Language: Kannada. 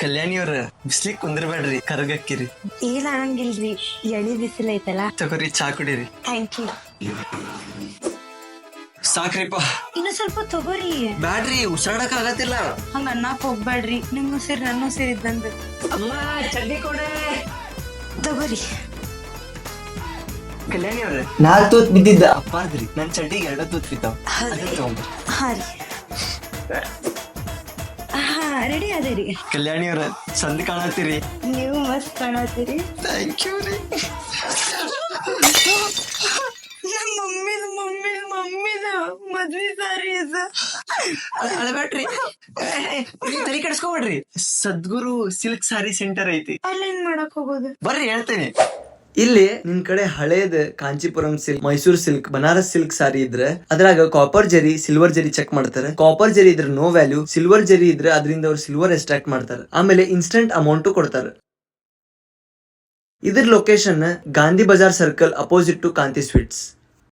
ಕಲ್ಯಾಣಿ ಅವ್ರ ಬಿಸ್ಲಿಕ್ ಕುಂದ್ರಬೇಡ್ರಿ ಕರಗಕ್ಕಿರಿ. ಏನ್ ಆಗಂಗಿಲ್ರಿ, ಎಳಿ ಬಿಸಿಲು ಐತಲ್ಲ. ತಗೋರಿ ಚಾ ಕುಡೀರಿ. Thank you. ಸಾಕ್ರಿಪ್ಪ. ಇನ್ನು ಸ್ವಲ್ಪ ತಗೋರಿ. ಬ್ಯಾಡ್ರಿ, ಉಸಿರಾಡಕ್ ಆಗತ್ತಿಲ್ಲ. ಹಂಗ ಅನ್ನಕ್ ಹೋಗ್ಬ್ಯಾಡ್ರಿ, ನಿಮ್ ಉಸಿರ್ ನನ್ನ ಉಸಿರ್ ಇದ್ದಂಗ. ಅಮ್ಮ ಚಡ್ಡಿ ಕೊಡೆ. ತಗೋರಿ. ಕಲ್ಯಾಣಿ ಅವ್ರ 4 ತೂತ್ ಬಿದ್ದಿದ್ದ ಅಪ್ಪಾದ್ರಿ, ನನ್ ಚಡ್ಡಿಗೆ 2 ತೂತ್ ಬಿದ್ದಾವ. ಹಾ ರೀ, ಹಾ ರೆಡಿ ಅದೇರಿ. ಕಲ್ಯಾಣಿ ಅವ್ರ ಚಂದ ಕಾಣತ್ತೀರಿ. ನೀವು ಮಸ್ತ್ ಕಾಣತ್ತೀರಿ. ಥ್ಯಾಂಕ್ ಯು ರೀ. ನಮ್ಮ ಮಮ್ಮಿದ ಮದ್ವಿ ಸಾರಿ ಇದು. ಅಳಬೇಡ್ರಿ, ತಲೆ ಕೆಡಿಸ್ಕೊಬೇಡ್ರಿ. ಸದ್ಗುರು ಸಿಲ್ಕ್ ಸಾರಿ ಸೆಂಟರ್ ಐತಿ, ಅಲ್ಲೇನ್ ಮಾಡಕ್ ಹೋಗೋದು? ಬರ್ರಿ ಹೇಳ್ತೇನೆ. ಇಲ್ಲಿ ನಿನ್ ಕಡೆ ಹಳೇದ್ Kanchipuram silk, Mysore silk, Banaras silk sari ಇದ್ರೆ ಅದ್ರಾಗ ಕಾಪರ್ ಜರಿ, ಸಿಲ್ವರ್ ಜರಿ ಚೆಕ್ ಮಾಡ್ತಾರೆ. ಕಾಪರ್ ಜರಿ ಇದ್ರೆ ನೋ ವ್ಯಾಲ್ಯೂ, ಸಿಲ್ವರ್ ಜರಿ ಇದ್ರೆ ಅದರಿಂದ ಅವ್ರು ಸಿಲ್ವರ್ ಎಕ್ಸ್ಟ್ರಾಕ್ಟ್ ಮಾಡ್ತಾರೆ. ಆಮೇಲೆ ಇನ್ಸ್ಟೆಂಟ್ ಅಮೌಂಟ್ ಕೊಡ್ತಾರೆ. ಇದ್ರ location Gandhi Bazaar circle opposite to Kanti sweets.